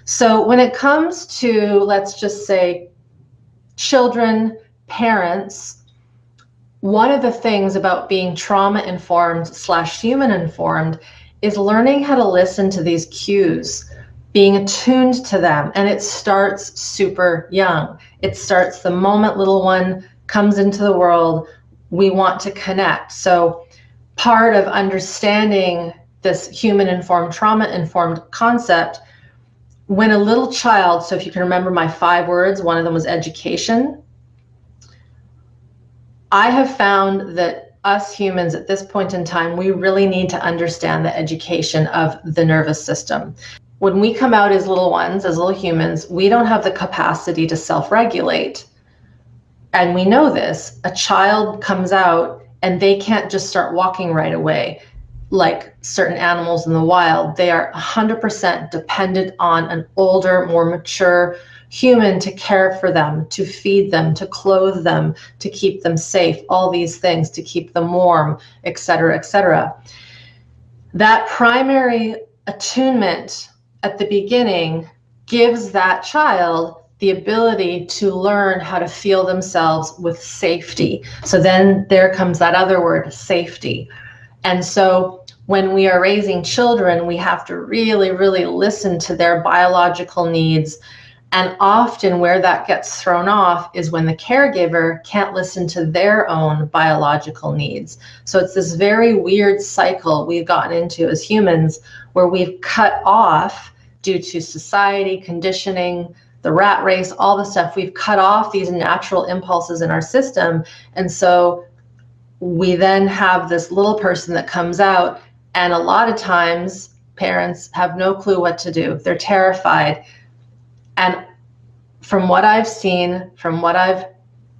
So when it comes to, let's just say, children, parents, one of the things about being trauma-informed / human-informed is learning how to listen to these cues, being attuned to them. And it starts super young. It starts the moment little one comes into the world, we want to connect. So part of understanding this human-informed, trauma-informed concept, when a little child, so if you can remember my 5 words, one of them was education. I have found that us humans at this point in time, we really need to understand the education of the nervous system. When we come out as little ones, as little humans, we don't have the capacity to self-regulate. And we know this. A child comes out and they can't just start walking right away. Like certain animals in the wild, they are 100% dependent on an older, more mature human to care for them, to feed them, to clothe them, to keep them safe, all these things, to keep them warm, etc., etc. That primary attunement at the beginning gives that child the ability to learn how to feel themselves with safety. So then there comes that other word, safety. And so when we are raising children, we have to really, really listen to their biological needs. And often where that gets thrown off is when the caregiver can't listen to their own biological needs. So it's this very weird cycle we've gotten into as humans where we've cut off, due to society, conditioning, the rat race, all the stuff, we've cut off these natural impulses in our system. And so we then have this little person that comes out, and a lot of times parents have no clue what to do. They're terrified. And from what I've seen, from what I've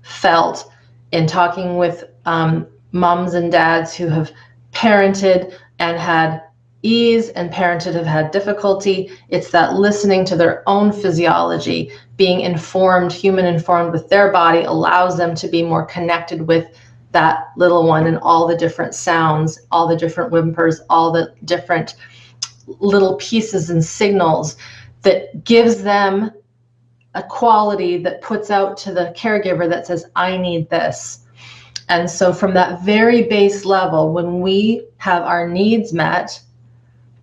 felt in talking with moms and dads who have parented and had ease and parented have had difficulty, it's that listening to their own physiology, being informed, human informed with their body, allows them to be more connected with that little one and all the different sounds, all the different whimpers, all the different little pieces and signals that gives them a quality that puts out to the caregiver that says, I need this. And so from that very base level, when we have our needs met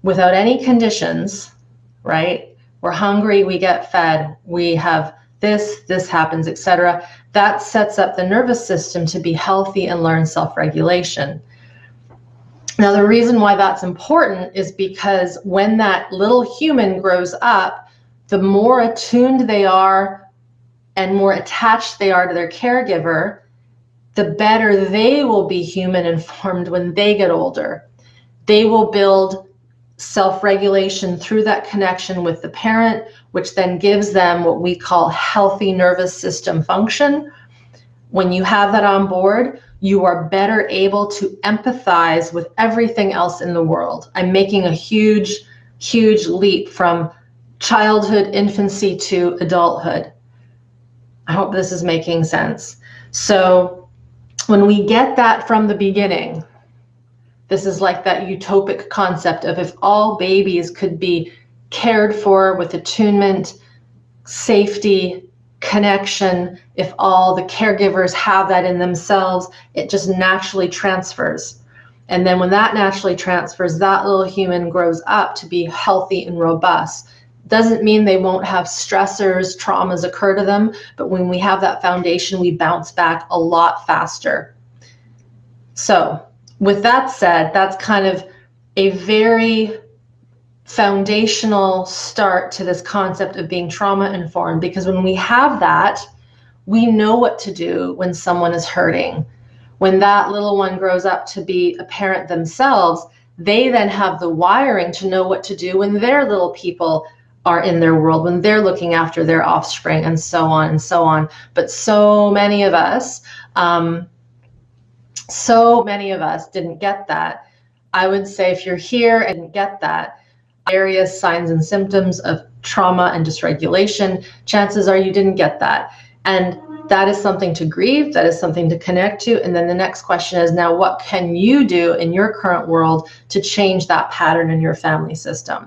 without any conditions, right? We're hungry, we get fed, we have this happens, etc. That sets up the nervous system to be healthy and learn self-regulation. Now, the reason why that's important is because when that little human grows up, the more attuned they are and more attached they are to their caregiver, the better they will be human informed when they get older. They will build self-regulation through that connection with the parent, which then gives them what we call healthy nervous system function. When you have that on board, you are better able to empathize with everything else in the world. I'm making a huge, huge leap from childhood, infancy to adulthood. I hope this is making sense. So when we get that from the beginning, this is like that utopic concept of if all babies could be cared for with attunement, safety, connection, if all the caregivers have that in themselves, it just naturally transfers. And then when that naturally transfers, that little human grows up to be healthy and robust. Doesn't mean they won't have stressors, traumas occur to them, but when we have that foundation, we bounce back a lot faster. So with that said, that's kind of a very foundational start to this concept of being trauma informed, because when we have that, we know what to do when someone is hurting. When that little one grows up to be a parent themselves, they then have the wiring to know what to do when their little people are in their world, when they're looking after their offspring, and so on and so on. But so many of us didn't get that. I would say if you're here and didn't get that, various signs and symptoms of trauma and dysregulation, chances are you didn't get that. And that is something to grieve, that is something to connect to. And then the next question is, now what can you do in your current world to change that pattern in your family system?